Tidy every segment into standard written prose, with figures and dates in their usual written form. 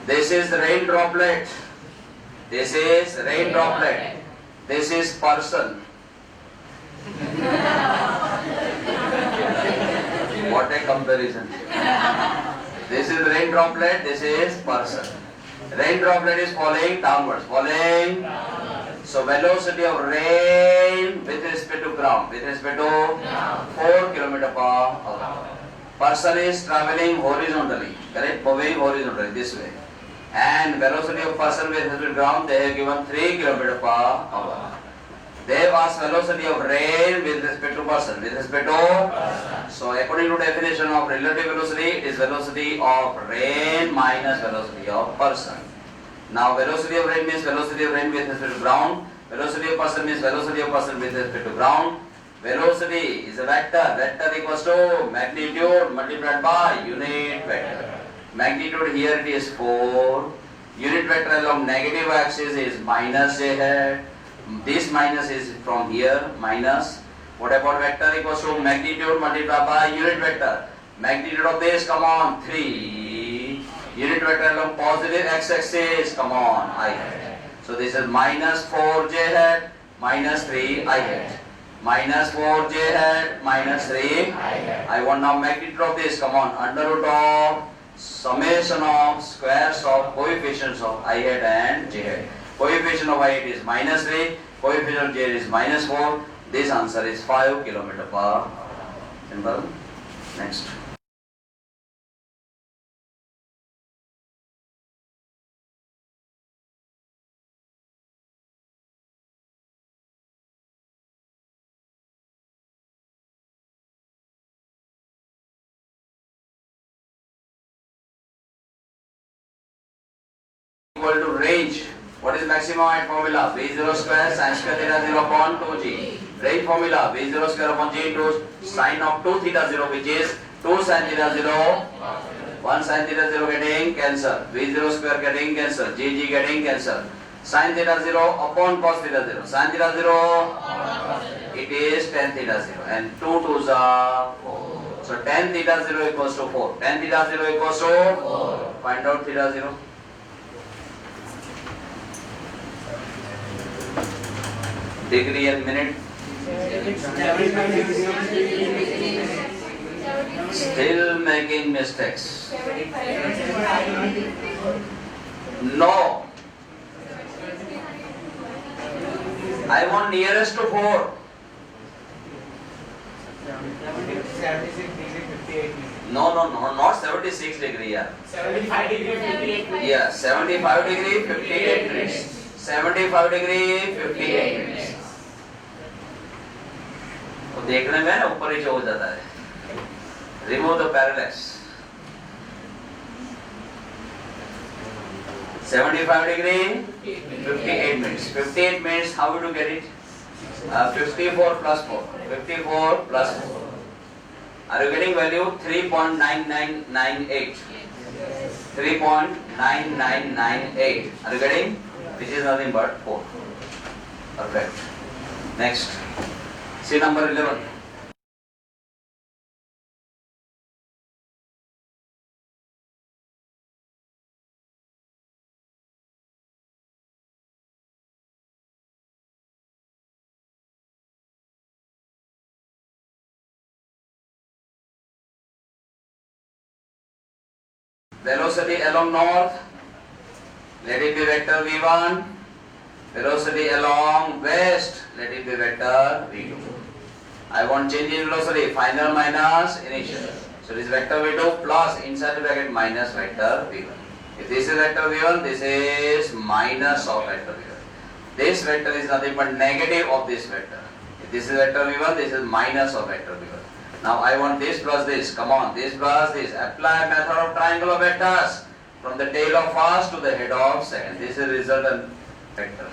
This is rain droplet. This is rain droplet. This is person. What a comparison. This is rain droplet, this is person. Rain droplet is falling downwards, falling. So velocity of rain with respect to ground, with respect to 4 km per hour. Person is traveling horizontally, correct? Moving horizontally this way. And velocity of person with respect to ground, they have given 3 km per hour. They have asked velocity of rain with respect to person, with respect to. So according to definition of relative velocity, it is velocity of rain minus velocity of person. Now velocity of rain means velocity of rain with respect to ground. Velocity of person means velocity of person with respect to ground. Velocity is a vector. Vector equals to magnitude multiplied by unit vector. Magnitude here it is 4. Unit vector along negative axis is minus j hat. This minus is from here, minus. What about vector equals to magnitude multiplied by unit vector? Magnitude of this, come on, 3. Unit vector along positive x-axis, come on, I hat. So this is minus 4j hat, minus 3 I hat. Minus 4j hat, minus 3 I want now magnitude of this, come on, under root of summation of squares of coefficients of I hat and j hat. Coefficient of I hat is minus 3, coefficient of j is minus 4. This answer is 5 km per hour. Simple. Next. Equal to range. What is maximum height formula? V0 square sin square theta 0 upon 2g. Range formula V0 square upon g into sin of 2 theta 0, which is 2 sin theta 0. 1 sin theta 0 getting cancelled. V0 square getting cancelled. Gg getting cancelled. Sin theta 0 upon cos theta 0. Sin theta 0, it is tan theta 0. And 2 2s are 4. So tan theta 0 equals to 4. Tan theta 0 equals to 4. Find out theta 0. Degree and minute. Still making mistakes. No. I want nearest to 4. No, not 76 degree. Yeah. 75 degree, 58 minutes. Yeah, 75 degree, 58 minutes. 75 degree, 58 minutes. तो देखने में ना ऊपर ही हो जाता है. Remove the parallax. 75 degree, 58 minutes. 58 minutes, how would you get it? 54 plus 4. 54 plus 4. Are you getting value? 3.9998. 3.9998. Are you getting? Which is nothing but 4. Perfect. Next. See number 11. Velocity along north, let it be vector v1. Velocity along west, let it be vector v2. I want change in velocity, final minus initial. So this vector v2 plus inside the bracket minus vector v1. If this is vector v1, this is minus of vector v1. This vector is nothing but negative of this vector. If this is vector v1, this is minus of vector v1. Now I want this plus this. Come on, this plus this. Apply method of triangle of vectors from the tail of first to the head of second. This is resultant vector.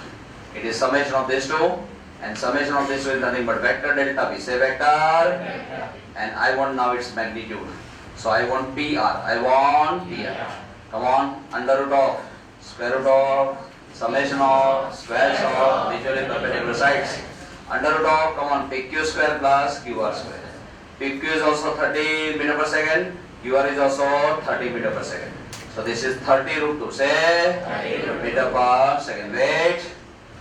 It is summation of these two, and summation of this two is nothing but vector delta. We say vector, and I want now its magnitude. So I want PR. I want PR. Come on, under root of, square root of, summation of, squares of, visually perpendicular sides. Under root of, come on, PQ square plus QR square. PQ is also 30 meter per second, QR is also 30 meter per second. So this is 30 root 2. Say meter per second. Wait.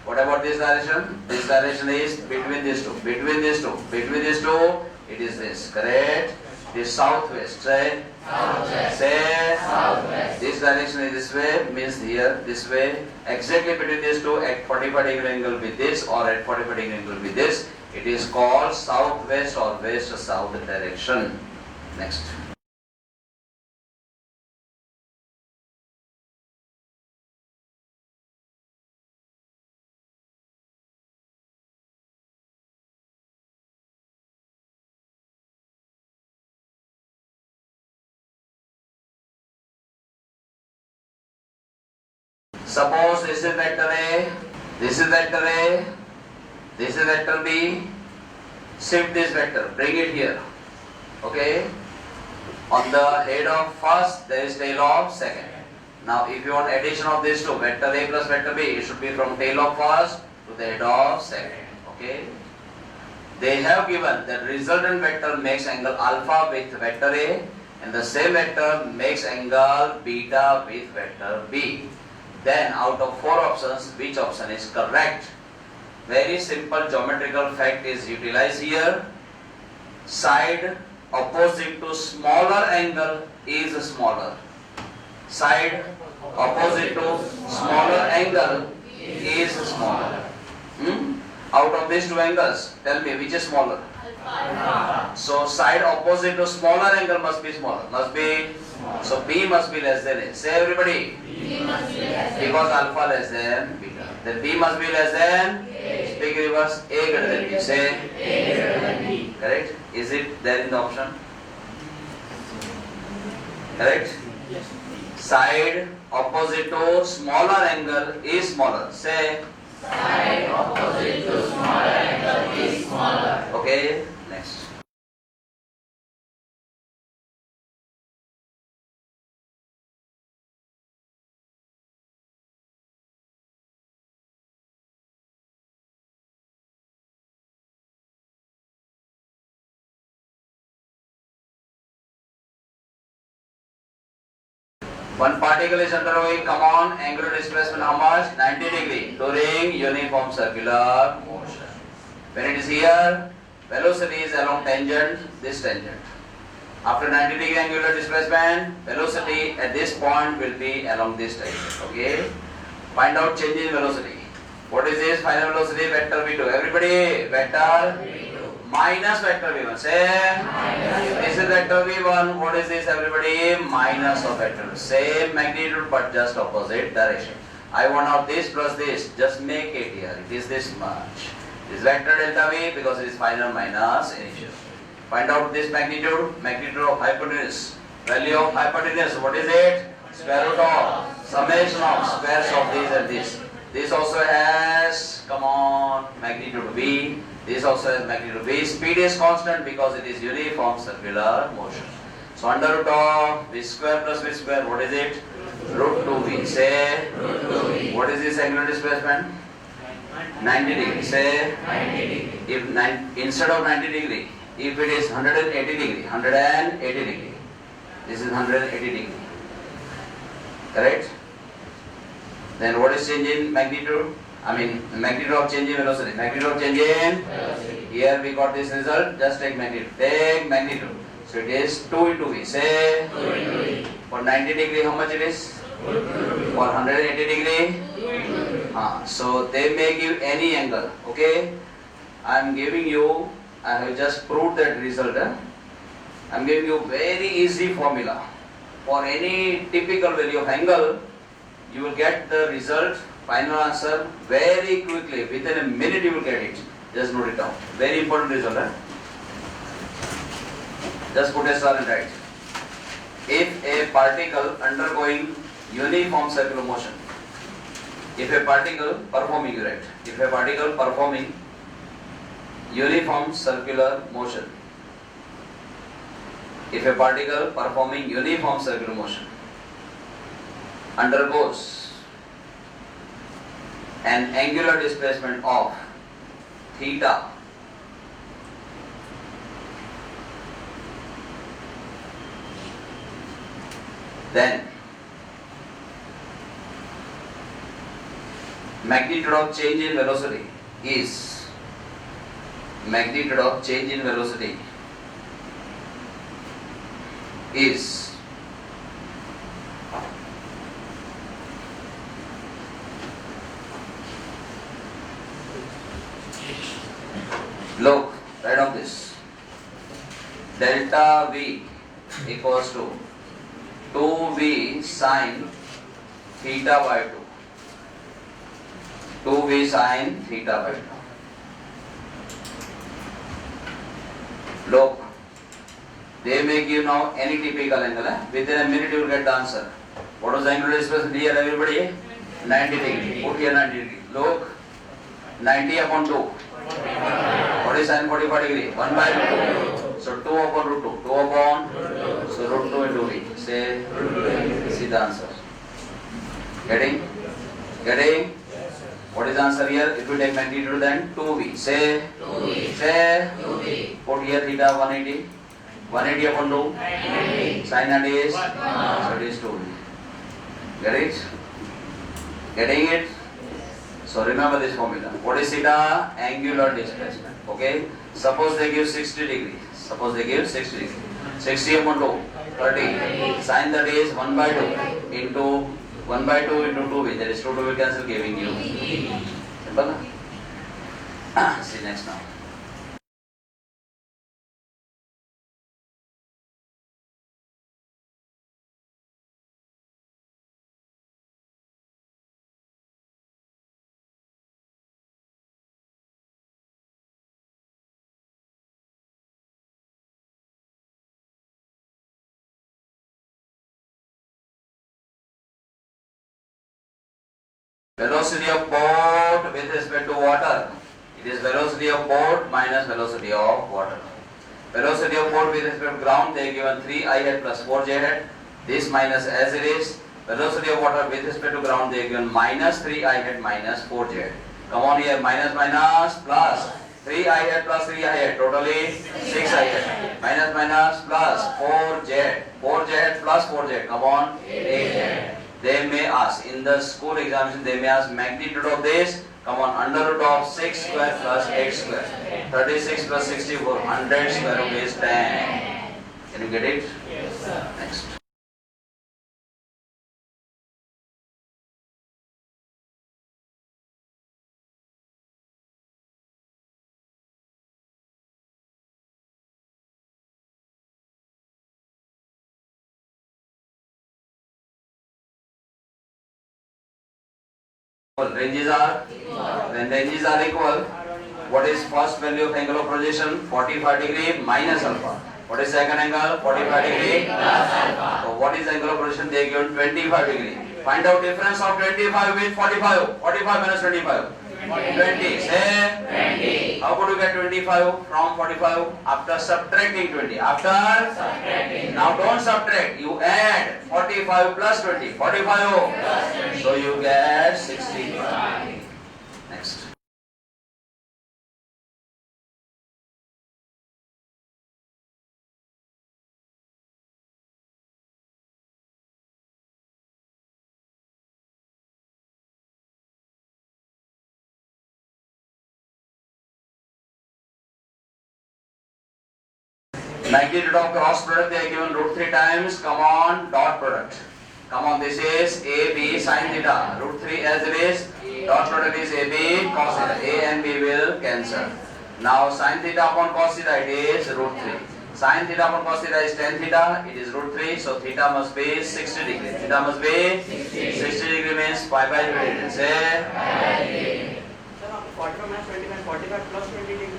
What about this direction? This direction is between these two. Between these two. Between these two, it is this. Correct? This southwest. Say. Southwest. Say. Southwest. This direction is this way. Means here this way. Exactly between these two, at 45 degree angle with this, or at 45 degree angle with this. It is called southwest or west south direction. Next. Suppose this is vector A, this is vector A, this is vector B. Shift this vector, bring it here. Okay? On the head of first, there is tail of second. Now, if you want addition of these two, vector A plus vector B, it should be from tail of first to the head of second. Okay? They have given that resultant vector makes angle alpha with vector A, and the same vector makes angle beta with vector B. Then out of 4 options, which option is correct? Very simple geometrical fact is utilized here. Side opposite to smaller angle is smaller. Side opposite to smaller angle is smaller. Out of these two angles, tell me which is smaller? Alpha. So side opposite to smaller angle must be smaller. Must be. So B must be less than A. Say everybody. B must be less than. Because alpha less than beta. Then B must be less than. A. Speak reverse. A greater than B. Say A greater than B. Correct? Is it there in the option? Correct? Yes. Side opposite to smaller angle is smaller. Say. Side opposite to smaller angle is smaller. Okay. Next. One particle is undergoing, come on, angular displacement how much? 90 degree during uniform circular motion. When it is here, velocity is along tangent, this tangent. After 90 degree angular displacement, velocity at this point will be along this tangent. Okay? Find out change in velocity. What is this final velocity? Vector V2. Everybody, vector V2 minus vector V1. Say, this is vector V1. What is this, everybody? Minus of vector. Same magnitude but just opposite direction. I want out this plus this. Just make it here. It is this much. This vector delta V because it is final minus initial. Find out this magnitude. Magnitude of hypotenuse. Value of hypotenuse. What is it? Square root of summation of squares of these and this. This also has, come on, magnitude V. This also has magnitude V. Speed is constant because it is uniform circular motion. So under root of V square plus V square, what is it? Root 2V. Say, root 2V. What is this angular displacement? 90 degree. Say, 90 degree. If instead of 90 degree, if it is 180 degree, 180 degree. This is 180 degree. Correct? Then what is change in magnitude? I mean magnitude of change in velocity. Magnitude of change in velocity. Here we got this result. Just take magnitude. Take magnitude. So it is 2 into V. Say 2 into V. For 90 degree, how much it is? For 180 degree? So they may give any angle. Okay? I am giving you, I have just proved that result. I am giving you very easy formula. For any typical value of angle, you will get the result, final answer very quickly. Within a minute you will get it. Just note it down. Very important result. Just put a star and write. If a particle undergoing uniform circular motion, if a particle performing, you write. If a particle performing uniform circular motion, if a particle performing uniform circular motion undergoes an angular displacement of theta then magnitude of change in velocity is magnitude of change in velocity is look, write down this. Delta V equals to 2V sine theta by 2. 2V sine theta by 2. Look, they may give now any typical angle. Within a minute you will get the answer. What was the angular displacement here, everybody? 90 degree. Put here 90 degree. Look, 90 upon 2. What is sin 45 degree? 1 by 2. So 2 upon root 2. 2 upon, so root 2 into V. Say, see the answer. Getting? What is the answer here? If you take magnitude then 2V. Say, 2V. Say, 2V. Put here theta 180. 180 upon 2. 90. Sin 90 is? So it is 2V. Get it? Getting it? So remember this formula. What is theta? Angular displacement. Okay? Suppose they give 60 degree. 60 upon 2. 30. Sin 30 is 1 by 2 into 1 by 2 into 2V. That is 2 will cancel, giving you. Simple? See next now. Velocity of boat with respect to water. It is velocity of boat minus velocity of water. Velocity of boat with respect to ground, they are given 3I head plus 4J head. This minus as it is. Velocity of water with respect to ground, they are given minus 3I head minus 4J head. Come on here, minus plus 3I head plus 3I head, totally 6I head. Minus plus 4J head. 4J head plus 4J head. Come on, 8J head. They may ask, in the school examination, they may ask magnitude of this. Come on, under root of 6 square plus 8 square. 36 plus 64, 100 square root is 10. Can you get it? Yes, sir. Next. Ranges are, when ranges are equal, what is first value of angle of projection? 45 degree minus alpha. What is second angle? 45 degree plus alpha. So what is angle of projection? They are given 25 degree. Find out difference of 25 with 45. 45 minus 25. 20. Say 20. How could you get 25 from 45? After subtracting 20. Now don't subtract. You add 45 plus 20. 45 plus 20. So you get 65. Next. Magnitude of cross product, they are given root 3 times. Come on, dot product. Come on, this is AB sin theta. Root 3 as it is. Dot product is AB cos theta. A and B will cancel. Now sin theta upon cos theta, it is root 3. Sin theta upon cos theta is tan theta. It is root 3. So theta must be 60 degree. Theta must be 60 degree means pi by 20. Say 45 minus 25, 45 plus 20 degree.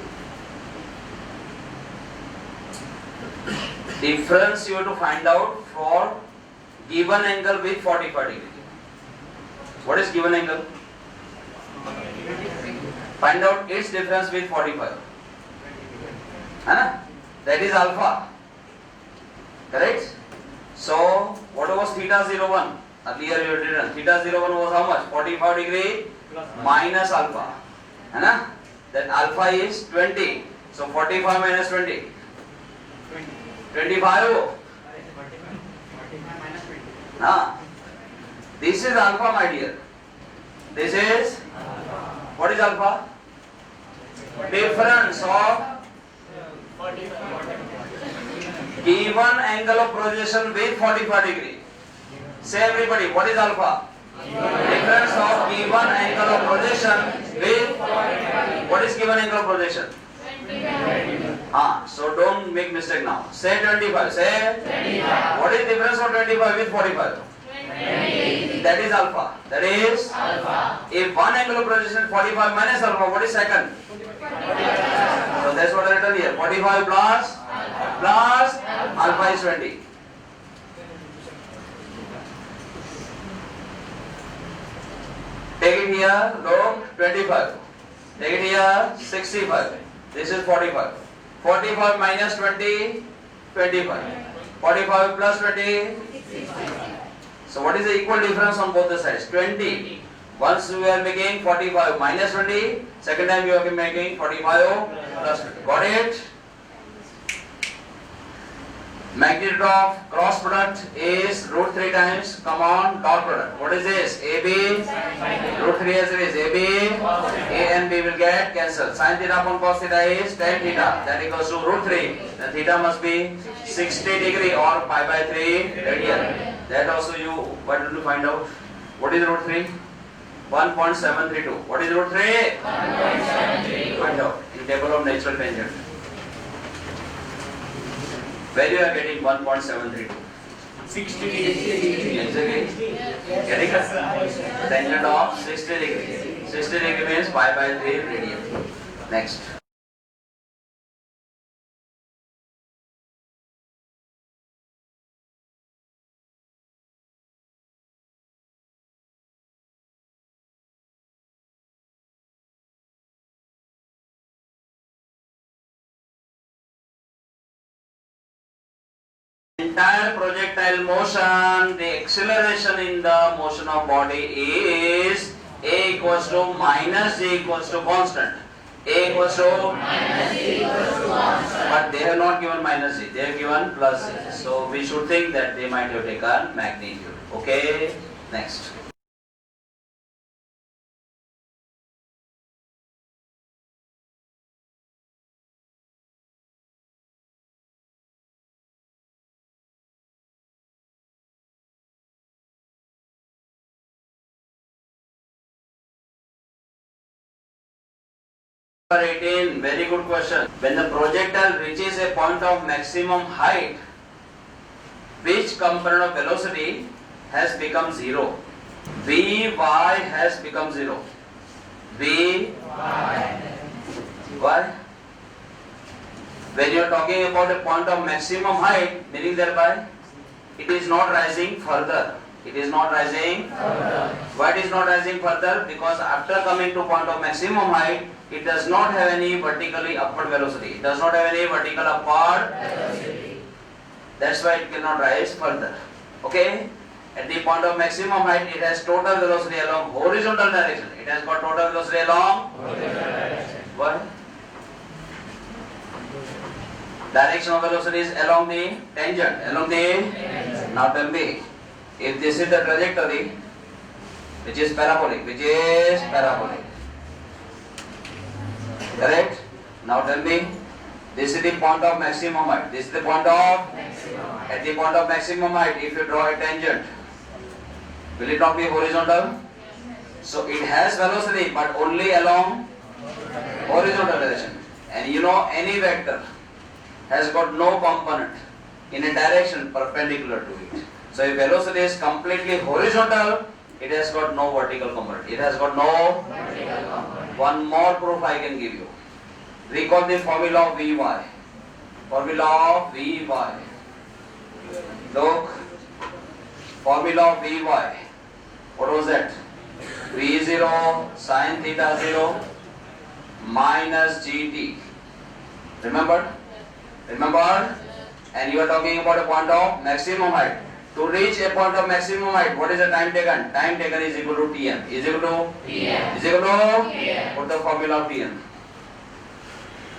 difference you have to find out for given angle with 45 degree. What is given angle? Find out its difference with 45. That is alpha. Correct? So what was theta 01? Earlier you had written theta 01 was how much? 45 degree minus alpha. That alpha is 20. So 45 minus 20. 25. 45 minus 20. This is alpha, my dear. This is What is alpha? Difference of given angle of projection with 45 degree. Say everybody, what is alpha? Difference of given angle of projection with what is given angle of projection? So don't make mistake now. Say 25. Say 25. What is difference of 25 with 45? 20. That is alpha. That is alpha. If one angle of projection 45 minus alpha, what is second? 45. So that's what I written here. 45 plus alpha is 20. Take it here, look, 25. Take it here, 65. This is 45. 45 minus 20, 25. 45 plus 20. So what is the equal difference on both the sides? 20. Once we are making 45 minus 20, second time you are making 45 plus 20. Got it? Magnitude of cross product is root 3 times, come on, dot product. What is this? AB, root 3 as it is. AB, A and B will get cancelled. Sin theta upon cos theta is tan theta. That equals to root 3. The theta must be 60 degree or pi by 3 radian. That also you, why don't you find out? What is root 3? 1.732. What is root 3? 1.732. Find out in table of natural tangent. Where you are getting 1.732? 60 degree. Exactly. Getting a tangent of 60 degree. 60 degree means pi by 3 radian. Next. Entire projectile motion, the acceleration in the motion of body is A equals to minus G equals to constant. A equals to minus G equals to constant. But they have not given minus G, they have given plus G. So we should think that they might have taken magnitude. Okay, next. Number 18, very good question. When the projectile reaches a point of maximum height, which component of velocity has become 0? Vy has become 0. Why? When you are talking about a point of maximum height, meaning thereby it is not rising further. It is not rising further. Why it is not rising further? Because after coming to point of maximum height, it does not have any vertically upward velocity. It does not have any vertical upward velocity. That's why it cannot rise further. Okay? At the point of maximum height, it has total velocity along horizontal direction. It has got total velocity along horizontal direction. Why? Direction of velocity is along the tangent. Along the. Now tell me, if this is the trajectory, which is parabolic, correct? Now tell me, this is the point of maximum height. This is the point of at the point of maximum height. If you draw a tangent, will it not be horizontal? So it has velocity, but only along horizontal direction. And you know, any vector has got no component in a direction perpendicular to it. So if velocity is completely horizontal, it has got no vertical component. It has got no vertical component. One more proof I can give you. Recall the formula of Vy. Formula of Vy. Look. Formula of Vy. What was that? V0 sin theta 0 minus gt. Remember? And you are talking about a point of maximum height. To reach a point of maximum height, what is the time taken? Time taken is equal to Tm. Is equal to? Tm. Is equal to? Tm. What is the formula of Tm?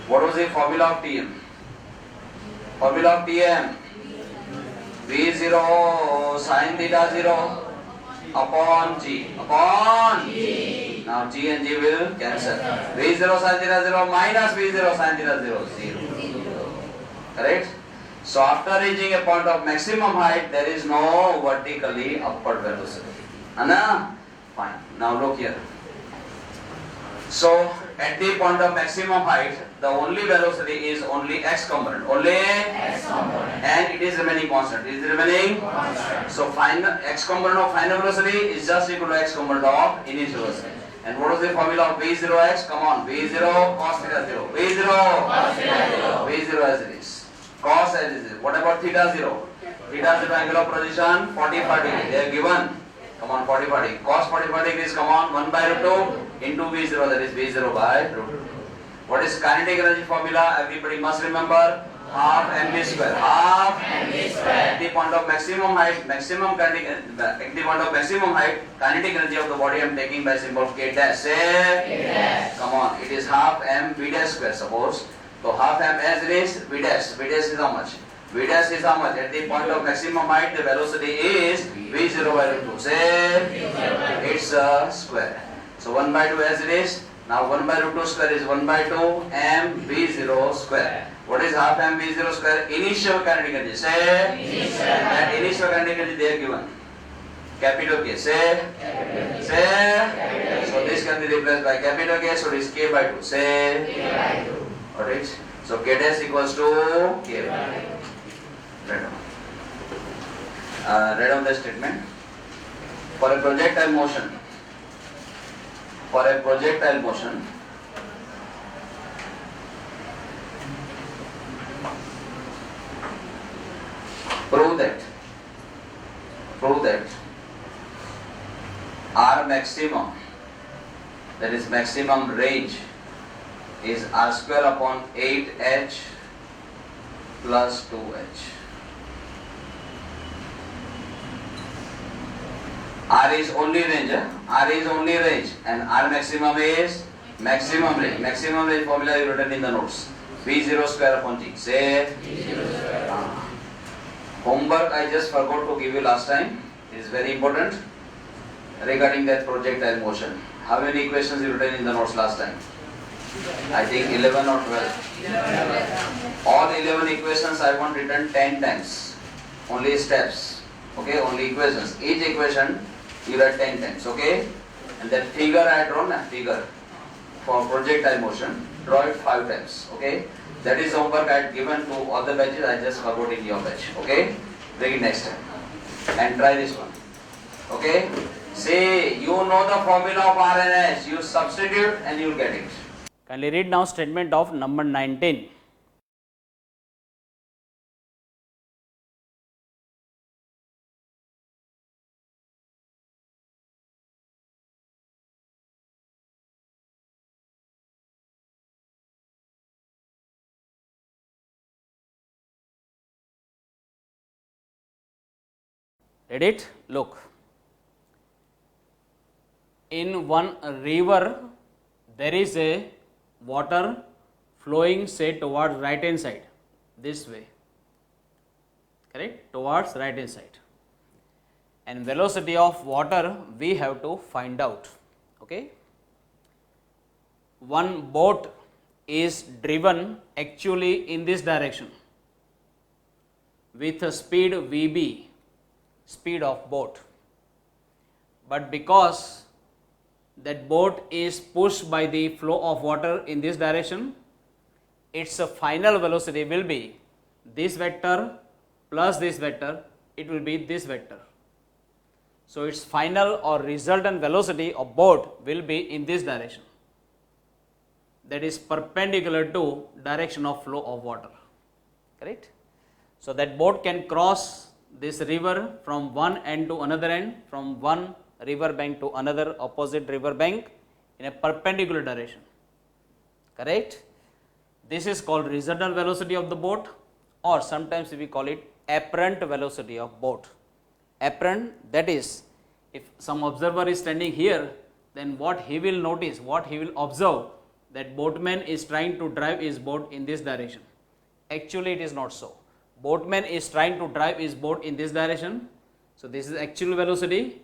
What was the formula of Tm? Formula of Tm. V0 sin theta 0 upon G. Upon G. Now G and G will cancel. V0 sin theta 0 minus V0 sin theta 0. 0. Correct? So after reaching a point of maximum height, there is no vertically upward velocity. Anna? Fine. Now look here. So at the point of maximum height, the only velocity is only x component. Only x component. And it is remaining constant. It is remaining constant. So final x component of final velocity is just equal to x component of initial velocity. And what is the formula of V0x? Come on. V0 cos theta 0. V0 cos theta 0. V0 as it is. Cos as it is. What about theta 0? Theta 0 angle of position 45 degree. They are given. Come on, 45 degree. Cos 45 degrees, come on, 1 by root 2 into V0, that is V0 by root 2. What is kinetic energy formula? Everybody must remember. Half mv square. Half mv square. At the point of maximum height, maximum kinetic, at the point of maximum height, kinetic energy of the body I am taking by symbol K dash. Say K dash. Come on, it is half mv dash square, suppose. So half m as it is, v dash. V dash is how much? V dash is how much? At the point of maximum height, the velocity is V0 by root 2. Say it's a square. So 1 by 2 as it is. Now 1 by root 2 square is 1 by 2 m V0 square. What is half m V0 square? Initial kinetic energy. Say that initial kinetic energy they are given. Capital K. Say so this can be replaced by capital K. So this K by 2. Say alright. So K dash equals to K by 2. Read on the statement. For a projectile motion, prove that R maximum, that is maximum range, is R square upon 8h plus 2h. R is only range, R is only range, and R maximum is maximum range. Maximum range formula is written in the notes. V0 square upon G. Say homework I just forgot to give you last time. It is very important regarding that projectile motion. How many equations you written in the notes last time? I think 11 or 12. All 11 equations I want written 10 times. Only steps. Okay, only equations. Each equation you write 10 times. Okay, and that figure I drawn a figure for projectile motion. Draw it 5 times. Okay, that is homework I had given to all the batches. I just forgot in your batch. Okay, bring it next time and try this one. Okay, say you know the formula of R and S. You substitute and you will get it. Kindly read now statement of number 19. Read it. Look. In one river, there is a water flowing, say, towards right hand side, this way, correct, towards right hand side, and velocity of water we have to find out. Okay, one boat is driven actually in this direction with a speed VB, speed of boat, but because that boat is pushed by the flow of water in this direction, its final velocity will be this vector plus this vector, it will be this vector. So its final or resultant velocity of boat will be in this direction, that is perpendicular to direction of flow of water, correct. So that boat can cross this river from one end to another end, from one river bank to another opposite river bank in a perpendicular direction, correct. This is called resultant velocity of the boat, or sometimes we call it apparent velocity of boat. Apparent, that is, if some observer is standing here, then what he will notice, what he will observe, that boatman is trying to drive his boat in this direction. Actually it is not so. Boatman is trying to drive his boat in this direction. So this is actual velocity.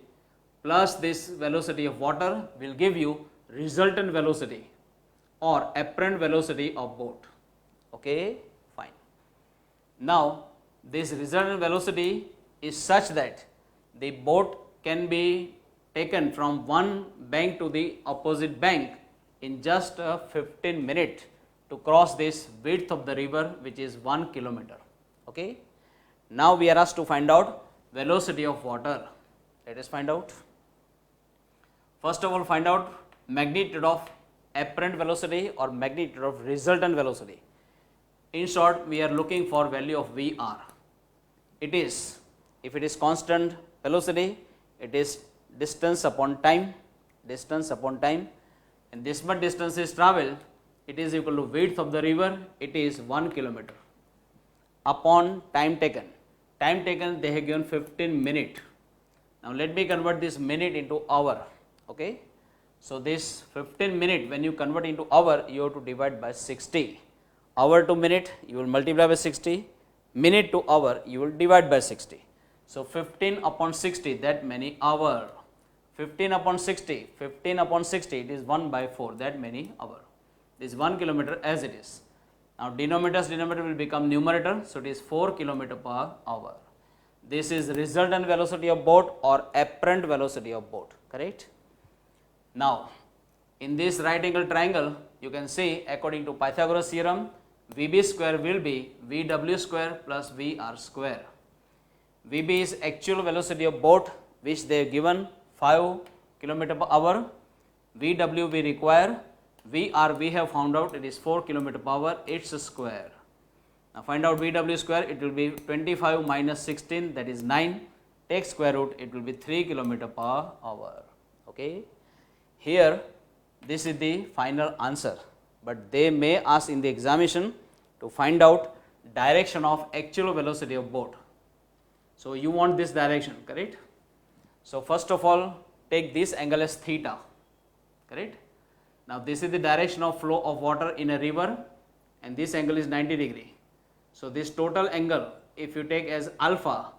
plus this velocity of water will give you resultant velocity or apparent velocity of boat. Okay, fine. Now, this resultant velocity is such that the boat can be taken from one bank to the opposite bank in just 15 minutes to cross this width of the river, which is 1 kilometer. Okay. Now we are asked to find out velocity of water. Let us find out. First of all, find out magnitude of apparent velocity or magnitude of resultant velocity. In short, we are looking for value of VR. It is, if it is constant velocity, it is distance upon time, and this much distance is travelled, it is equal to width of the river, it is 1 kilometer. Upon time taken they have given 15 minutes. Now let me convert this minute into hour. Okay, so this 15 minute, when you convert into hour, you have to divide by 60. Hour to minute you will multiply by 60, minute to hour you will divide by 60. So 15 upon 60, that many hour. 15 upon 60, it is 1 by 4, that many hour. This is 1 kilometer as it is. Now denominator will become numerator, so it is 4 kilometer per hour. This is resultant velocity of boat or apparent velocity of boat, correct? Now, in this right angle triangle, you can see according to Pythagoras theorem, VB square will be VW square plus VR square. VB is actual velocity of boat, which they have given 5 km per hour. VW we require, VR we have found out it is 4 km per hour, its square. Now find out VW square, it will be 25 minus 16, that is 9. Take square root, it will be 3 km per hour. Okay. Here this is the final answer, but they may ask in the examination to find out direction of actual velocity of boat. So you want this direction, correct? So first of all, take this angle as theta, correct? Now this is the direction of flow of water in a river, and this angle is 90 degree. So this total angle, if you take as alpha,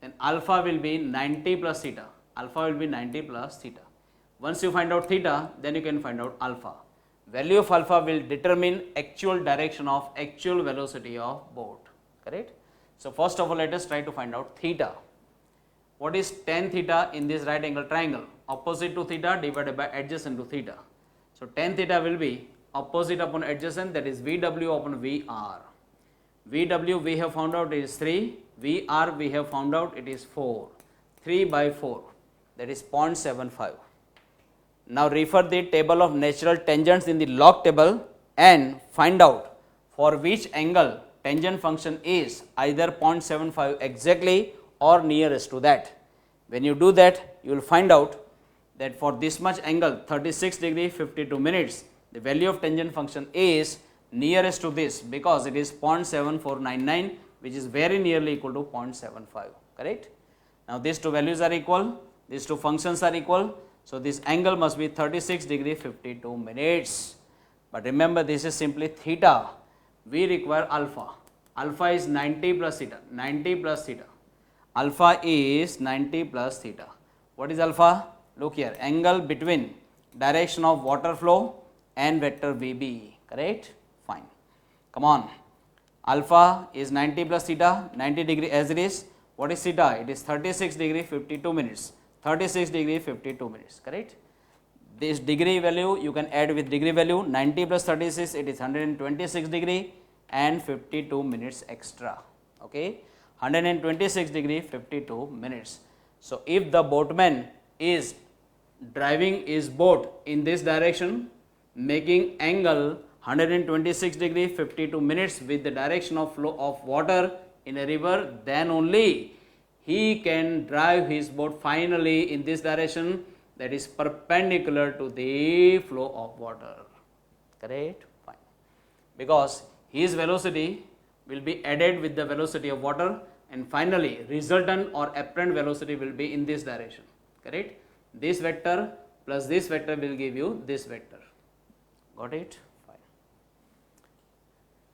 then alpha will be 90 plus theta. Alpha will be 90 plus theta. Once you find out theta, then you can find out alpha. Value of alpha will determine actual direction of actual velocity of boat, correct? So first of all, let us try to find out theta. What is tan theta in this right angle triangle? Opposite to theta divided by adjacent to theta. So tan theta will be opposite upon adjacent, that is VW upon VR. VW we have found out it is 3, VR we have found out it is 4. 3 by 4, that is 0.75. Now refer the table of natural tangents in the log table and find out for which angle tangent function is either 0.75 exactly or nearest to that. When you do that, you will find out that for this much angle 36 degree 52 minutes, the value of tangent function is nearest to this because it is 0.7499, which is very nearly equal to 0.75, correct? Now these two values are equal, these two functions are equal, so this angle must be 36 degree 52 minutes. But remember, this is simply theta. We require alpha. Alpha is 90 plus theta. 90 plus theta. Alpha is 90 plus theta. What is alpha? Look here, angle between direction of water flow and vector VB, correct? Fine. Come on. Alpha is 90 plus theta, 90 degree as it is. What is theta? It is 36 degree 52 minutes. 36 degree 52 minutes, correct? This degree value you can add with degree value, 90 plus 36, it is 126 degree and 52 minutes extra, okay? 126 degree 52 minutes. So if the boatman is driving his boat in this direction, making angle 126 degree 52 minutes with the direction of flow of water in a river, then only he can drive his boat finally in this direction, that is perpendicular to the flow of water, correct? Fine. Because his velocity will be added with the velocity of water, and finally resultant or apparent velocity will be in this direction, correct? This vector plus this vector will give you this vector. Got it? Fine.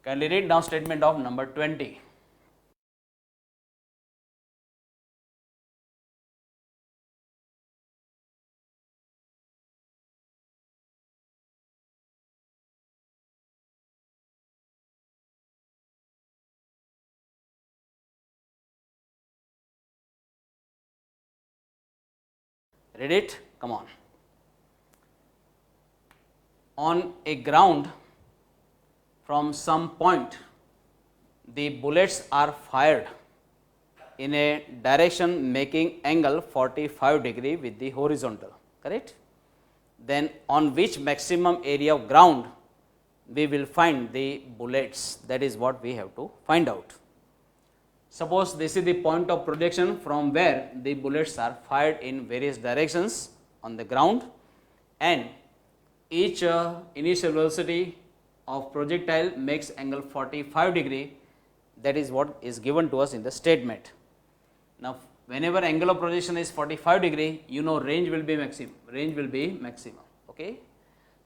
Kindly read now statement of number 20. Read it? Come on. On a ground from some point, the bullets are fired in a direction making angle 45 degree with the horizontal, correct? Then on which maximum area of ground we will find the bullets, that is what we have to find out. Suppose this is the point of projection from where the bullets are fired in various directions on the ground, and each initial velocity of projectile makes angle 45 degree, that is what is given to us in the statement. Now, whenever angle of projection is 45 degree, you know range will be maximum, okay.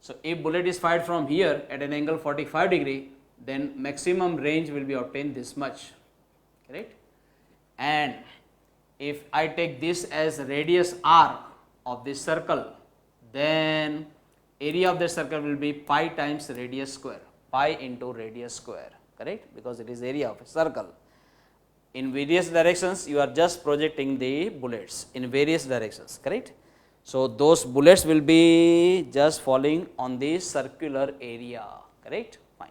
So, if bullet is fired from here at an angle 45 degree, then maximum range will be obtained this much, correct. And if I take this as radius r of this circle, then area of the circle will be pi times radius square, pi into radius square, correct, because it is area of a circle. In various directions, you are just projecting the bullets in various directions, correct. So, those bullets will be just falling on the circular area, correct, fine.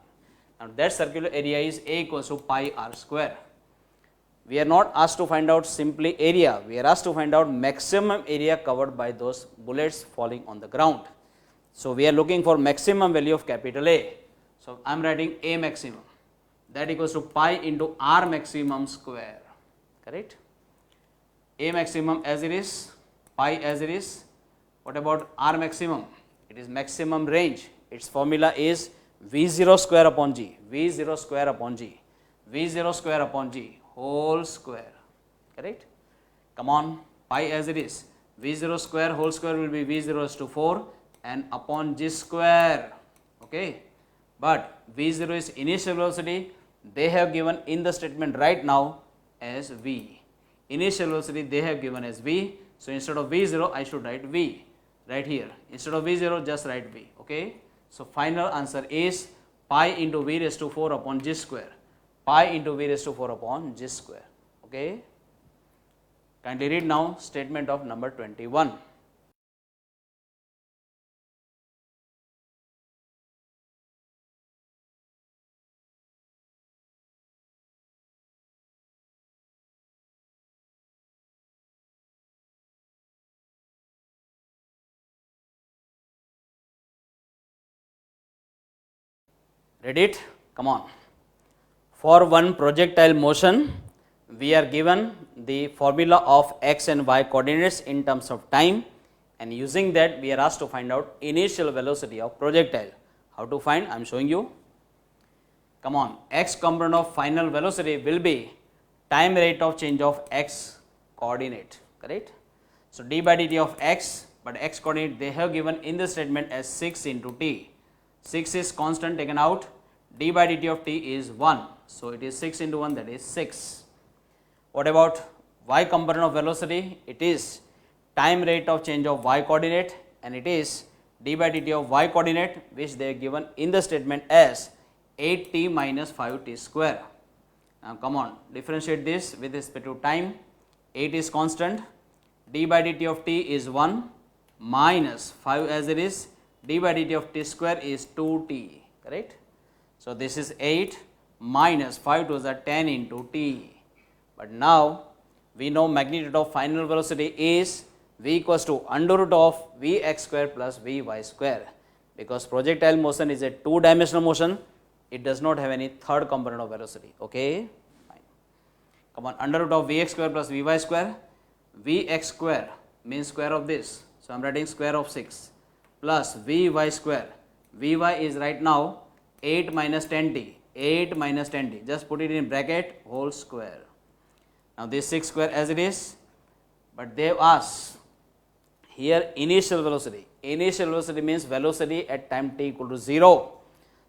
Now, that circular area is A equals to pi r square. We are not asked to find out simply area, we are asked to find out maximum area covered by those bullets falling on the ground. So, we are looking for maximum value of capital A. So, I am writing A maximum, that equals to pi into r maximum square, correct. A maximum as it is, pi as it is. What about r maximum? It is maximum range. Its formula is V0 square upon G, V0 square upon G, V0 square upon G whole square, correct. Come on, pi as it is, V0 square whole square will be V0 is to 4 and upon G square, okay. But V0 is initial velocity, they have given in the statement right now as V. Initial velocity they have given as V. So, instead of V0 I should write V right here. Instead of V0 just write V, okay. So, final answer is pi into V raised to 4 upon G square, pi into V raised to 4 upon G square, okay. Kindly read now statement of number 21. Read it? Come on. For one projectile motion, we are given the formula of x and y coordinates in terms of time, and using that we are asked to find out initial velocity of projectile. How to find? I am showing you. Come on, x component of final velocity will be time rate of change of x coordinate, correct. So, d by dt of x, but x coordinate they have given in the statement as 6 into t. 6 is constant taken out, d by dt of t is 1. So, it is 6 into 1, that is 6. What about y component of velocity? It is time rate of change of y coordinate, and it is d by dt of y coordinate, which they are given in the statement as 8t minus 5t square. Now, come on, differentiate this with respect to time. 8 is constant, d by dt of t is 1 minus 5 as it is, d by dt of t square is 2t, correct. So, this is 8 minus 5 to the 10 into t. But now, we know magnitude of final velocity is v equals to under root of vx square plus vy square, because projectile motion is a two-dimensional motion, it does not have any third component of velocity, okay. Fine. Come on, under root of vx square plus vy square, vx square means square of this, so I am writing square of 6 plus vy square, vy is right now 8 minus 10t, 8 minus 10t, just put it in bracket whole square. Now, this 6 square as it is, but they have asked here initial velocity. Initial velocity means velocity at time t equal to 0.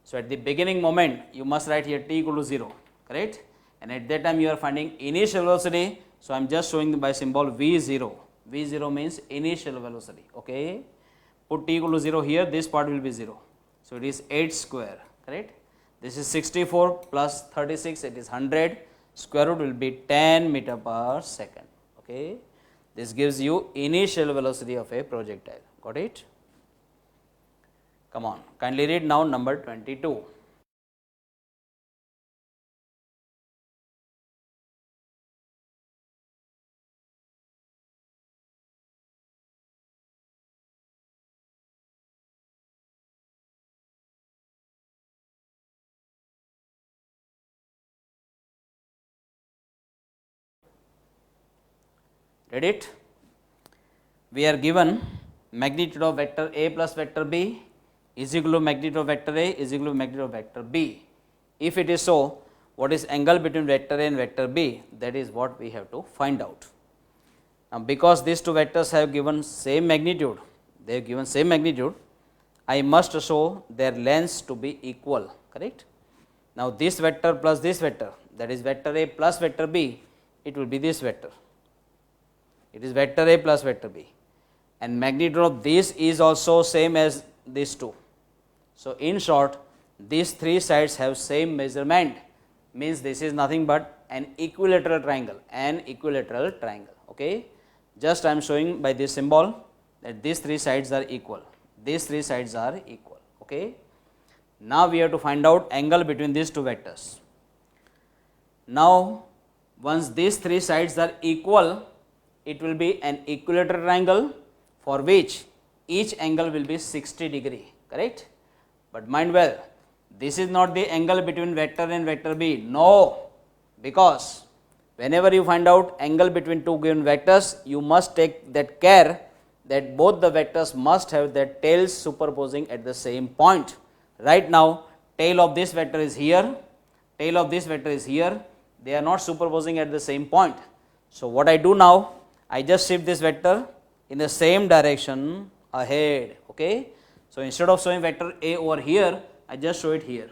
So, at the beginning moment you must write here t equal to 0, correct, and at that time you are finding initial velocity. So, I am just showing by symbol v0. v0 means initial velocity, okay. Put t equal to 0 here, this part will be 0. So, it is 8 square, correct. This is 64 plus 36, it is 100, square root will be 10 meter per second, okay. This gives you initial velocity of a projectile. Got it? Come on, kindly read now number 22. Read it? We are given magnitude of vector A plus vector B is equal to magnitude of vector A is equal to magnitude of vector B. If it is so, what is angle between vector A and vector B? That is what we have to find out. Now, because these two vectors have given same magnitude, they have given same magnitude, I must show their lengths to be equal, correct? Now, this vector plus this vector, that is vector A plus vector B, it will be this vector. It is vector A plus vector B, and magnitude of this is also same as these two. So, in short, these three sides have same measurement, means this is nothing but an equilateral triangle, okay. Just I am showing by this symbol that these three sides are equal, okay. Now, we have to find out angle between these two vectors. Now, once these three sides are equal, it will be an equilateral triangle for which each angle will be 60 degree, correct. But mind well, this is not the angle between vector and vector B, no, because whenever you find out angle between two given vectors, you must take that care that both the vectors must have their tails superposing at the same point. Right now, tail of this vector is here, tail of this vector is here, they are not superposing at the same point. So, what I do now, I just shift this vector in the same direction ahead, okay. So, instead of showing vector A over here, I just show it here,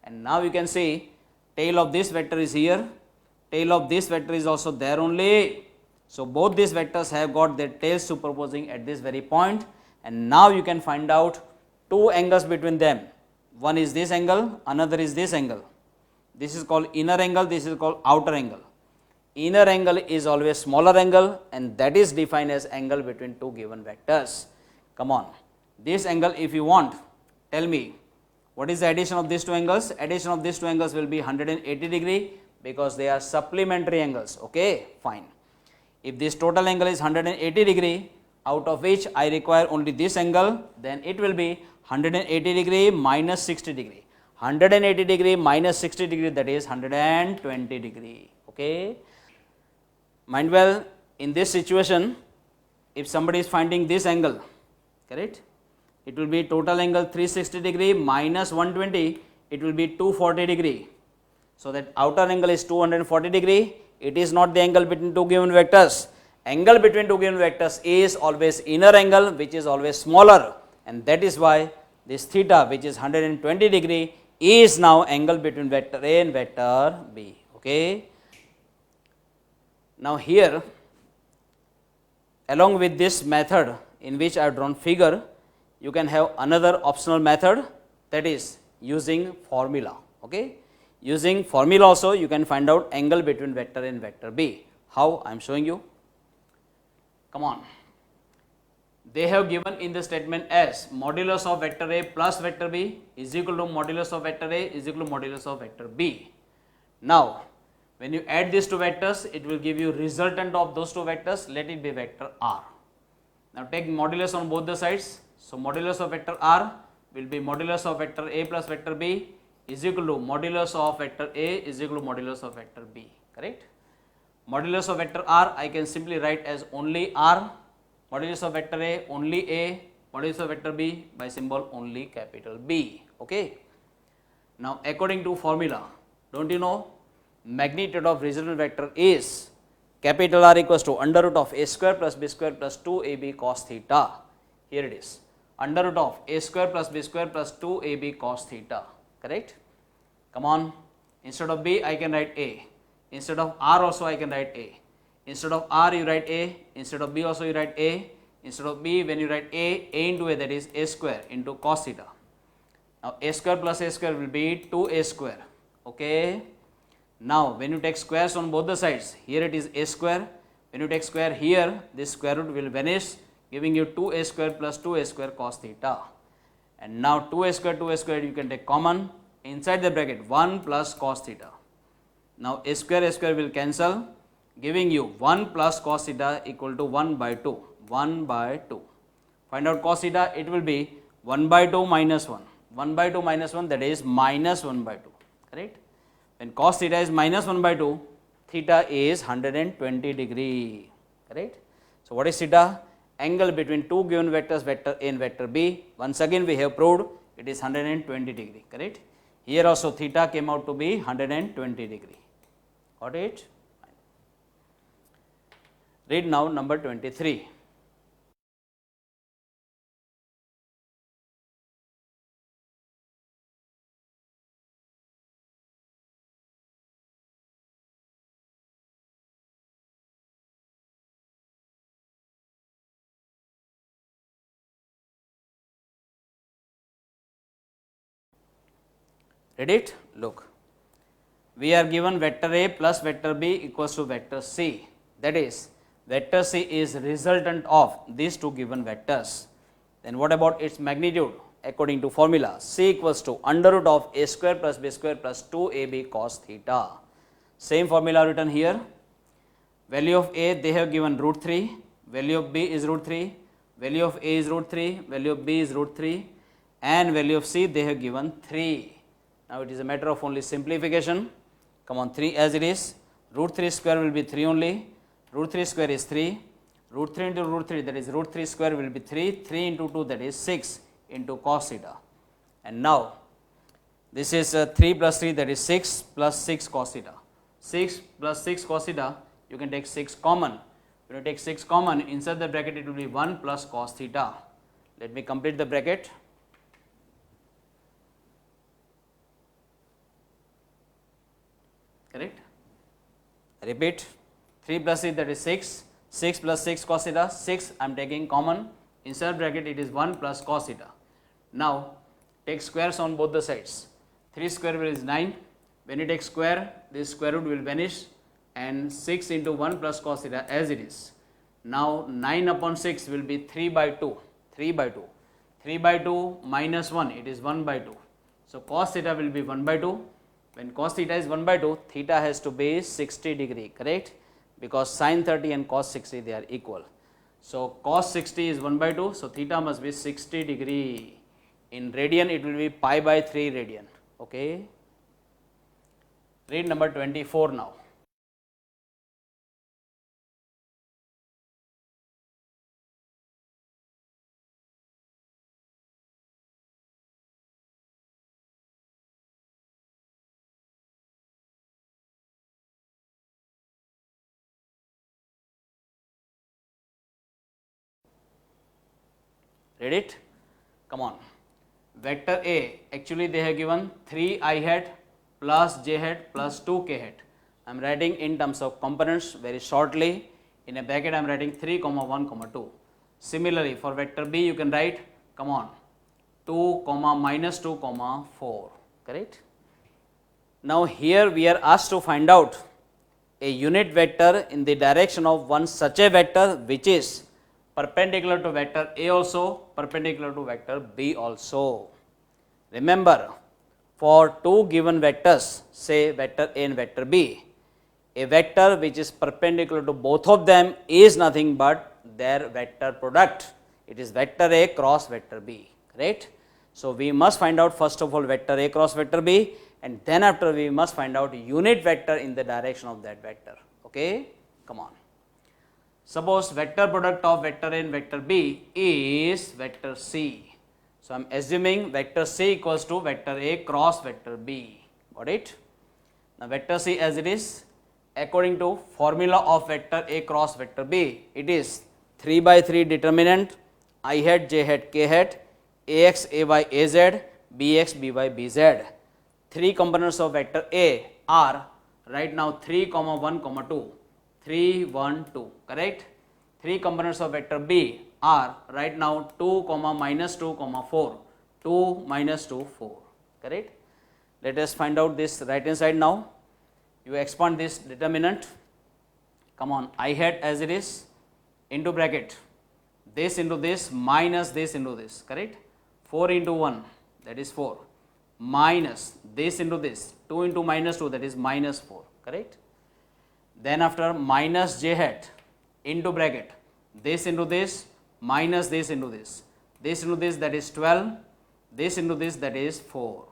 and now you can see tail of this vector is here, tail of this vector is also there only. So, both these vectors have got their tails superposing at this very point, and now you can find out two angles between them. One is this angle, another is this angle. This is called inner angle, this is called outer angle. Inner angle is always smaller angle, and that is defined as angle between two given vectors. Come on, this angle, if you want, tell me what is the addition of these two angles? Addition of these two angles will be 180 degree because they are supplementary angles, okay, fine. If this total angle is 180 degree, out of which I require only this angle, then it will be 180 degree minus 60 degree. 180 degree minus 60 degree, that is 120 degree, okay. Mind well, in this situation, if somebody is finding this angle, correct, it will be total angle 360 degree minus 120, it will be 240 degree. So, that outer angle is 240 degree, it is not the angle between two given vectors. Angle between two given vectors is always inner angle, which is always smaller, and that is why this theta, which is 120 degree, is now angle between vector A and vector B, okay. Now, here along with this method in which I have drawn figure, you can have another optional method, that is using formula, okay. Using formula also you can find out angle between vector and vector B. How? I am showing you. Come on. They have given in the statement as modulus of vector A plus vector B is equal to modulus of vector A is equal to modulus of vector B. Now, when you add these two vectors, it will give you resultant of those two vectors, let it be vector R. Now, take modulus on both the sides. So, modulus of vector R will be modulus of vector A plus vector B is equal to modulus of vector A is equal to modulus of vector B, correct. Modulus of vector R I can simply write as only R, modulus of vector A only A, modulus of vector B by symbol only capital B, okay. Now, according to formula, don't you know, magnitude of resultant vector is capital R equals to under root of A square plus B square plus 2AB cos theta. Here it is, under root of A square plus B square plus 2AB cos theta, correct. Come on, instead of B I can write A, instead of R also I can write A, instead of R you write A, instead of B also you write A, instead of B when you write A into A, that is A square into cos theta. Now, A square plus A square will be 2A square, okay. Now, when you take squares on both the sides, here it is A square, When you take square here, this square root will vanish, giving you 2a square plus 2a square cos theta. And now 2a square you can take common, inside the bracket 1 plus cos theta. Now a square will cancel, giving you 1 plus cos theta equal to 1 by 2, 1 by 2. Find out cos theta, it will be 1 by 2 minus 1, 1 by 2 minus 1, that is minus 1 by 2, correct? When cos theta is minus 1 by 2, theta is 120 degree, correct? So what is theta? Angle between two given vectors, vector A and vector B. Once again we have proved it is 120 degree, correct? Here also theta came out to be 120 degree. Got it? Read now number 23. Read it? Look. We are given vector A plus vector B equals to vector C. That is, vector C is resultant of these two given vectors. Then what about its magnitude? According to formula, C equals to under root of A square plus B square plus 2AB cos theta. Same formula written here. Value of A they have given root 3, value of B is root 3, value of A is root 3, value of B is root 3, and value of C they have given 3. Now it is a matter of only simplification. Come on, 3 as it is. Root 3 square will be 3 only. Root 3 square is 3. Root 3 into root 3, that is root 3 square will be 3. 3 into 2, that is 6 into cos theta. And now this is 3 plus 3, that is 6 plus 6 cos theta. 6 plus 6 cos theta, you can take 6 common. When you take 6 common, inside the bracket it will be 1 plus cos theta. Let me complete the bracket. Correct? I repeat, 3 plus 3, that is 6, 6 plus 6 cos theta, 6 I am taking common, inside bracket it is 1 plus cos theta. Now take squares on both the sides. 3 square is 9, when you take square, this square root will vanish, and 6 into 1 plus cos theta as it is. Now 9 upon 6 will be 3 by 2, 3 by 2, 3 by 2 minus 1, it is 1 by 2. So cos theta will be 1 by 2. When cos theta is 1 by 2, theta has to be 60 degree, correct? Because sin 30 and cos 60 they are equal. So cos 60 is 1 by 2, so theta must be 60 degree. In radian it will be pi by 3 radian, okay? Read number 24 now. Read it? Come on. Vector A, actually they have given 3i hat plus j hat plus 2k hat. I am writing in terms of components very shortly. In a bracket I am writing 3, 1, 2. Similarly for vector B you can write, come on, 2, minus 2, 4. Correct? Now here we are asked to find out a unit vector in the direction of one such a vector which is perpendicular to vector A also, perpendicular to vector B also. Remember, for two given vectors, say vector A and vector B, a vector which is perpendicular to both of them is nothing but their vector product. It is vector A cross vector B, right? So we must find out first of all vector A cross vector B, and then after we must find out unit vector in the direction of that vector. Okay, come on. Suppose vector product of vector A and vector B is vector C. So I am assuming vector C equals to vector A cross vector B. Got it? Now vector C as it is, according to formula of vector A cross vector B, it is 3 by 3 determinant I hat, j hat, k hat, ax, ay, az, bx, by, bz. Three components of vector A are right now 3, 1, 2. 3, 1, 2, correct? Three components of vector B are right now 2, minus 2, 4. 2, minus 2, 4, correct? Let us find out this right hand side now. You expand this determinant. Come on, I hat as it is, into bracket, this into this minus this into this, correct? 4 into 1, that is 4, minus this into this, 2 into minus 2, that is minus 4, correct? Then after minus j hat into bracket, this into this minus this into this into this, that is 12, this into this, that is 4.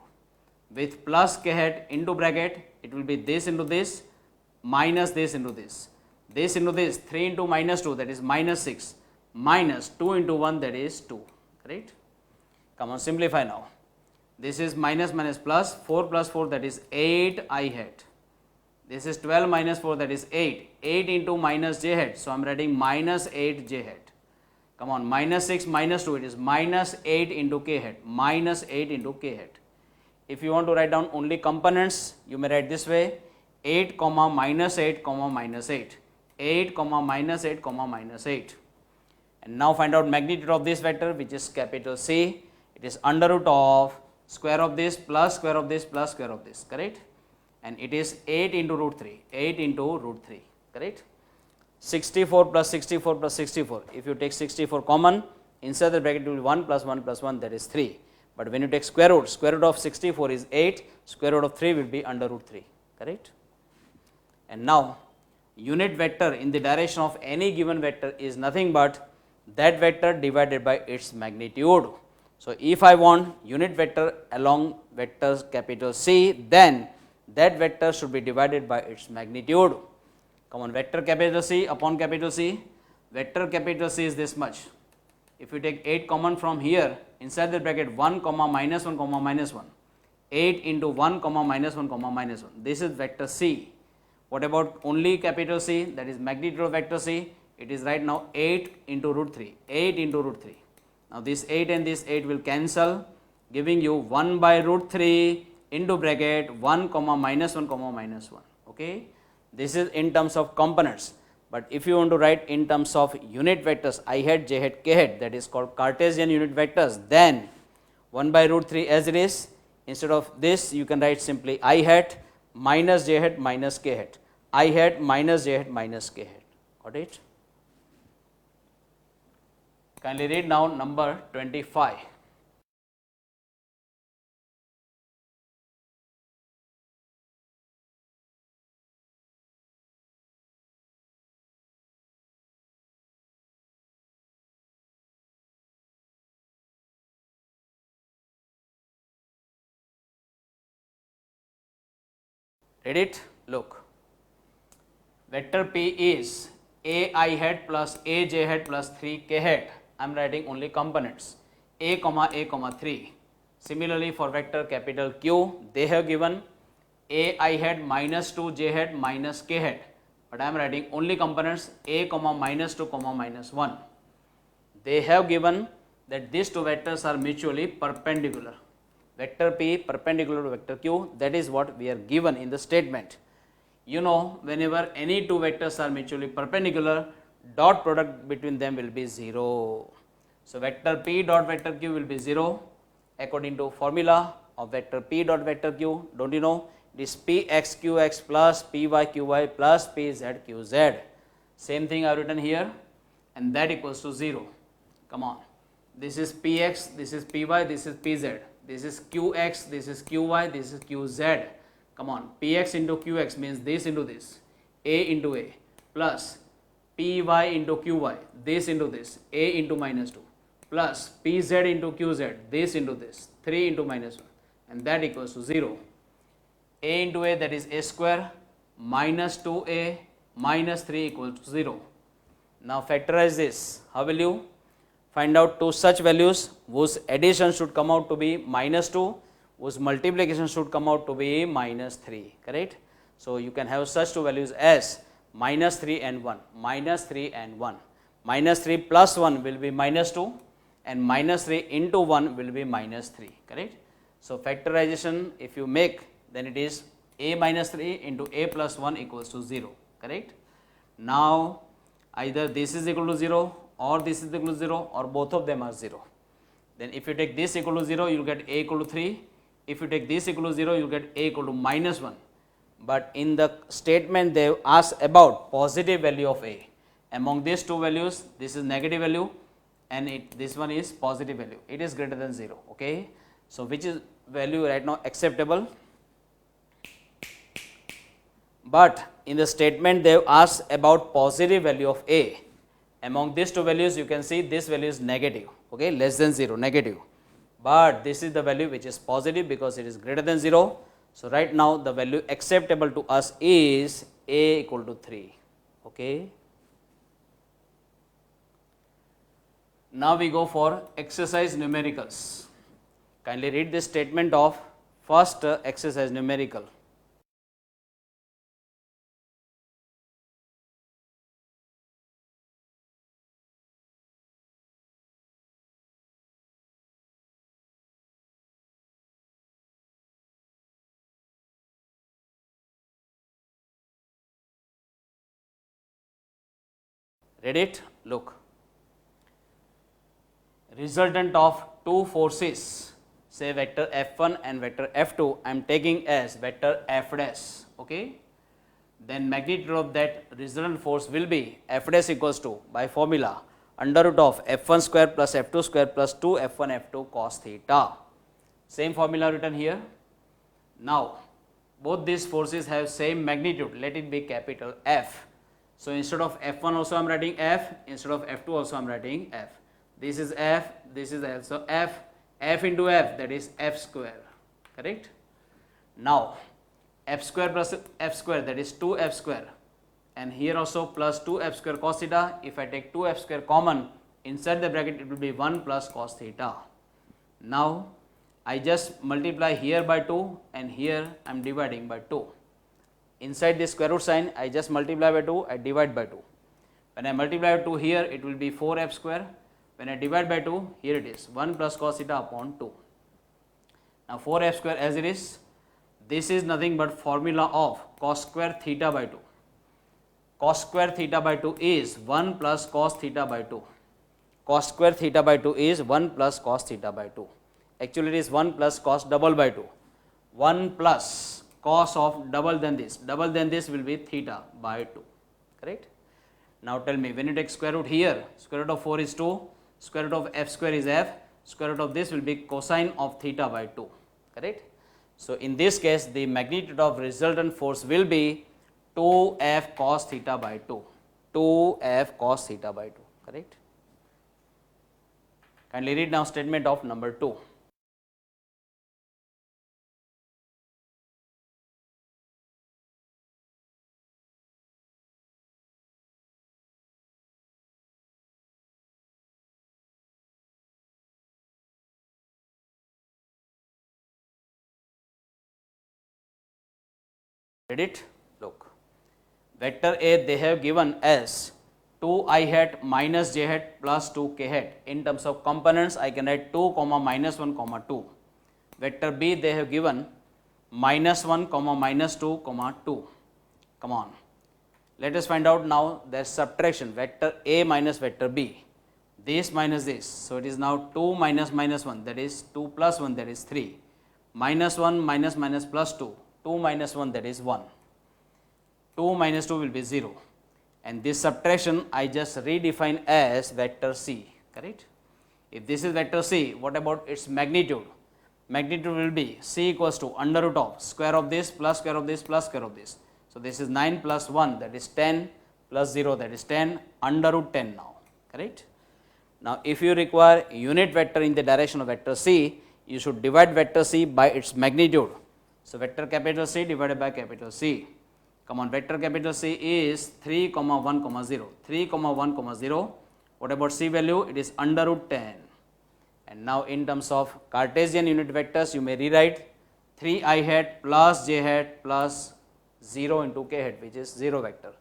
With plus k hat into bracket, it will be this into this minus this into this into this, 3 into minus 2, that is minus 6, minus 2 into 1, that is 2, right? Come on, simplify now. This is minus minus plus, 4 plus 4, that is 8 I hat. This is 12 minus 4, that is 8. 8 into minus j hat, so I am writing minus 8 j hat. Come on, minus 6 minus 2, it is minus 8 into k hat, minus 8 into k hat. If you want to write down only components, you may write this way, 8 comma minus 8 comma minus 8, 8 comma minus 8 comma minus 8. And now find out magnitude of this vector, which is capital C. It is under root of square of this plus square of this plus square of this, correct? And it is 8 into root 3, 8 into root 3, correct? 64 plus 64 plus 64. If you take 64 common, inside the bracket it will be 1 plus 1 plus 1, that is 3. But when you take square root of 64 is 8, square root of 3 will be under root 3, correct? And now, unit vector in the direction of any given vector is nothing but that vector divided by its magnitude. So, if I want unit vector along vectors capital C, then that vector should be divided by its magnitude. Come on, vector capital C upon capital C, vector capital C is this much. If you take 8 common from here, inside the bracket 1 comma minus 1 comma minus 1, 8 into 1 comma minus 1 comma minus 1, this is vector C. What about only capital C, that is magnitude of vector C? It is right now 8 into root 3, 8 into root 3. Now this 8 and this 8 will cancel, giving you 1 by root 3 into bracket 1 comma minus 1 comma minus 1, okay? This is in terms of components, but if you want to write in terms of unit vectors, I hat, j hat, k hat, that is called Cartesian unit vectors, then 1 by root 3 as it is, instead of this you can write simply I hat minus j hat minus k hat, I hat minus j hat minus k hat, got it? Kindly read now number 25. Read it, look. Vector P is a I hat plus a j hat plus 3 k hat. I am writing only components a comma 3. Similarly for vector capital Q, they have given a I hat minus 2 j hat minus k hat, but I am writing only components a comma minus 2 comma minus 1. They have given that these two vectors are mutually perpendicular. Vector P perpendicular to vector Q, that is what we are given in the statement. You know, whenever any two vectors are mutually perpendicular, dot product between them will be 0. So vector P dot vector Q will be 0 according to formula of vector P dot vector Q. Don't you know? It is Pxqx plus Pyqy plus Pzqz. Same thing I have written here, and that equals to 0. Come on. This is Px, this is Py, this is Pz. This is Qx, this is Qy, this is Qz. Come on, Px into Qx means this into this, A into A, plus Py into Qy, this into this, A into minus 2, plus Pz into Qz, this into this, 3 into minus 1, and that equals to 0. A into A, that is A square, minus 2A, minus 3 equals to 0. Now factorize this. How will you? Find out two such values whose addition should come out to be minus 2, whose multiplication should come out to be minus 3, correct? So you can have such two values as minus 3 and 1, minus 3 and 1. Minus 3 plus 1 will be minus 2, and minus 3 into 1 will be minus 3, correct? So factorization if you make, then it is a minus 3 into a plus 1 equals to 0, correct? Now either this is equal to 0 or this is equal to 0 or both of them are 0. Then if you take this equal to 0, you will get a equal to 3. If you take this equal to 0, you will get a equal to minus 1. but in the statement they ask about positive value of A. Among these two values, this is negative value and this one is positive value. It is greater than 0. Okay. So, which is value right now acceptable? But in the statement they ask about positive value of A. Among these two values, you can see this value is negative, okay, less than 0, negative. But this is the value which is positive because it is greater than 0. So, right now the value acceptable to us is A equal to 3. Okay. Now we go for exercise numericals. Kindly read this statement of first exercise numerical. Read it? Look. Resultant of two forces, say vector F1 and vector F2, I am taking as vector F dash. Okay. Then magnitude of that resultant force will be F dash equals to, by formula, under root of F1 square plus F2 square plus 2 F1 F2 cos theta. Same formula written here. Now, both these forces have same magnitude, let it be capital F. So, instead of F1 also I am writing F, instead of F2 also I am writing F. This is F, this is also F, F into F, that is F square, correct. Now, F square plus F square, that is 2F square, and here also plus 2F square cos theta. If I take 2F square common inside the bracket, it will be 1 plus cos theta. Now, I just multiply here by 2 and here I am dividing by 2. Inside this square root sign, I just multiply by 2, I divide by 2. When I multiply by 2 here, it will be 4F square. When I divide by 2, here it is 1 plus cos theta upon 2. Now, 4F square as it is, this is nothing but formula of cos square theta by 2. Cos square theta by 2 is 1 plus cos theta by 2. Cos square theta by 2 is 1 plus cos theta by 2. Actually, it is 1 plus cos double by 2. 1 plus cos of double than this will be theta by 2, correct. Now, tell me, when you take square root here, square root of 4 is 2, square root of F square is F, square root of this will be cosine of theta by 2, correct. So, in this case, the magnitude of resultant force will be 2F cos theta by 2, 2F cos theta by 2, correct. Kindly read now statement of number 2. Read it? Look. Vector A they have given as 2i hat minus j hat plus 2k hat. In terms of components, I can write 2 comma minus 1 comma 2. Vector B they have given minus 1 comma minus 2 comma 2. Come on. Let us find out now their subtraction, vector A minus vector B. This minus this. So, it is now 2 minus minus 1, that is 2 plus 1, that is 3. Minus 1 minus minus plus 2. 2 minus 1, that is 1. 2 minus 2 will be 0. And this subtraction I just redefine as vector C, correct. If this is vector C, what about its magnitude? Magnitude will be C equals to under root of square of this plus square of this plus square of this. So, this is 9 plus 1, that is 10 plus 0, that is 10, under root 10 now, correct. Now, if you require unit vector in the direction of vector C, you should divide vector C by its magnitude. So, vector capital C divided by capital C. Come on, vector capital C is 3 comma 1 comma 0. 3 comma 1 comma 0. What about C value? It is under root 10. And now, in terms of Cartesian unit vectors, you may rewrite 3i hat plus j hat plus 0 into k hat, which is 0 vector.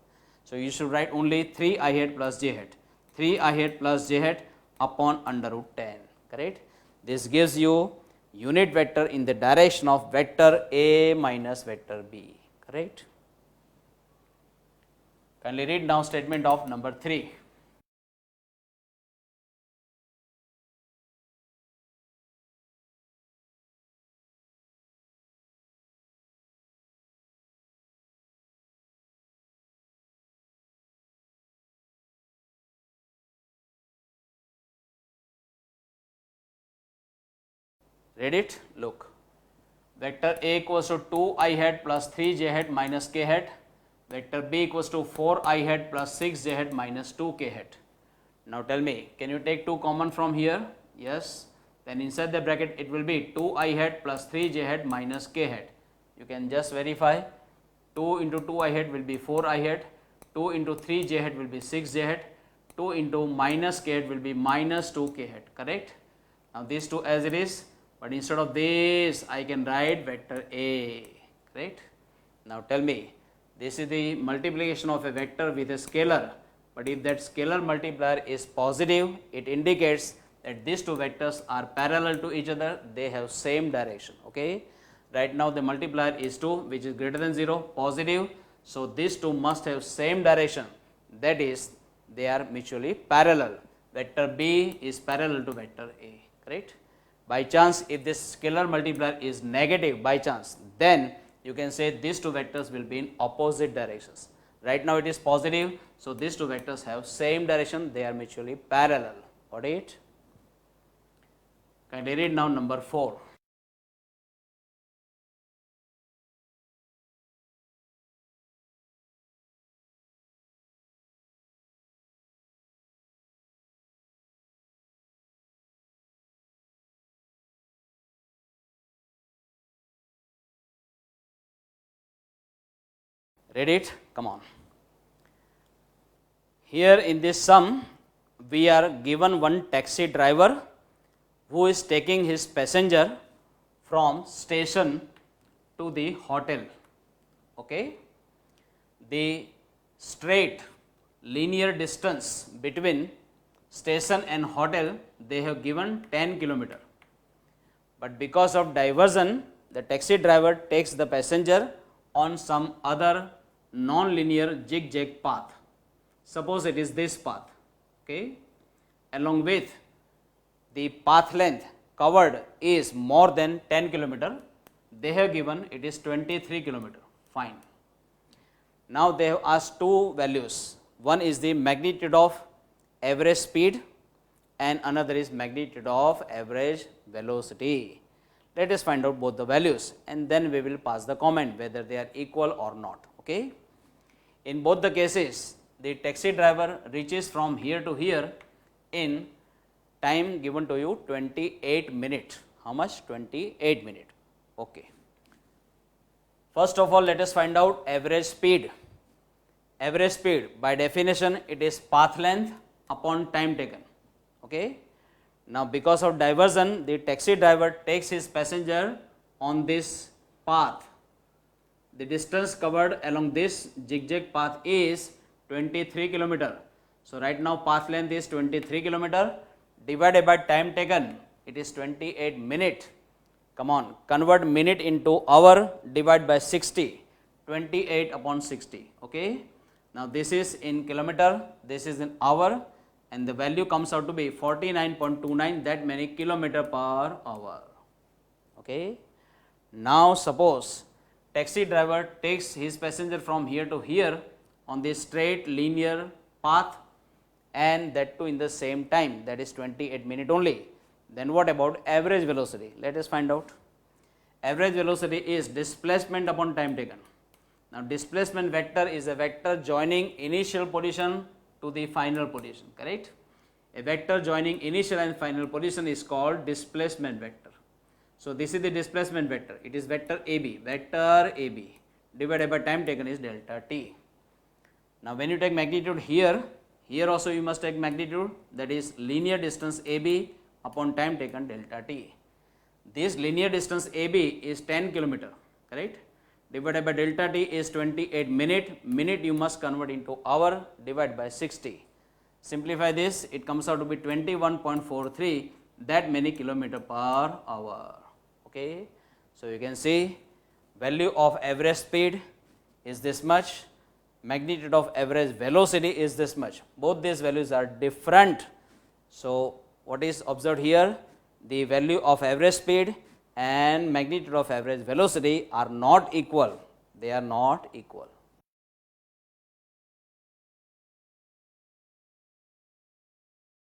So, you should write only 3i hat plus j hat. 3i hat plus j hat upon under root 10, correct. This gives you unit vector in the direction of vector A minus vector B, correct. Kindly read now statement of number 3. Read it? Look. Vector A equals to 2i hat plus 3j hat minus k hat. Vector B equals to 4i hat plus 6j hat minus 2k hat. Now tell me, can you take 2 common from here? Yes. Then inside the bracket it will be 2i hat plus 3j hat minus k hat. You can just verify. 2 into 2i hat will be 4i hat. 2 into 3j hat will be 6j hat. 2 into minus k hat will be minus 2k hat. Correct? Now these two as it is. But instead of this, I can write vector A. Correct? Now tell me, this is the multiplication of a vector with a scalar. But if that scalar multiplier is positive, it indicates that these two vectors are parallel to each other. They have same direction. Okay? Right now the multiplier is 2, which is greater than 0, positive. So these two must have same direction. That is, they are mutually parallel. Vector B is parallel to vector A. Correct? By chance, if this scalar multiplier is negative by chance, then you can say these two vectors will be in opposite directions. Right now it is positive, so these two vectors have same direction, they are mutually parallel. Got it? Can I read now number 4? Read it? Come on. Here in this sum, we are given one taxi driver who is taking his passenger from station to the hotel. Okay? The straight linear distance between station and hotel, they have given 10 km. But because of diversion, the taxi driver takes the passenger on some other non-linear zigzag path. Suppose it is this path, okay? Along with the path length covered is more than 10 km, they have given it is 23 km. Fine. Now they have asked two values. One is the magnitude of average speed and another is magnitude of average velocity. Let us find out both the values and then we will pass the comment whether they are equal or not. Okay? In both the cases, the taxi driver reaches from here to here in time given to you 28 minutes. How much? 28 minutes. Okay. First of all, let us find out average speed. Average speed, by definition, it is path length upon time taken. Okay. Now, because of diversion, the taxi driver takes his passenger on this path. The distance covered along this zigzag path is 23 km. So, right now path length is 23 km divided by time taken, it is 28 minutes. Come on, convert minute into hour, divide by 60, 28 upon 60. Okay. Now, this is in kilometer, this is in hour, and the value comes out to be 49.29, that many kilometer per hour. Okay. Now, suppose taxi driver takes his passenger from here to here on this straight linear path and that too in the same time, that is 28 minutes only. Then what about average velocity? Let us find out. Average velocity is displacement upon time taken. Now, displacement vector is a vector joining initial position to the final position, correct? A vector joining initial and final position is called displacement vector. So, this is the displacement vector, it is vector AB divided by time taken is delta t. Now, when you take magnitude here also you must take magnitude, that is linear distance AB upon time taken delta t. This linear distance AB is 10 km, correct? Divided by delta t is 28 minute you must convert into hour, divide by 60. Simplify this, it comes out to be 21.43, that many kilometer per hour. Okay. So, you can see value of average speed is this much, magnitude of average velocity is this much. Both these values are different. So, what is observed here? The value of average speed and magnitude of average velocity are not equal. They are not equal.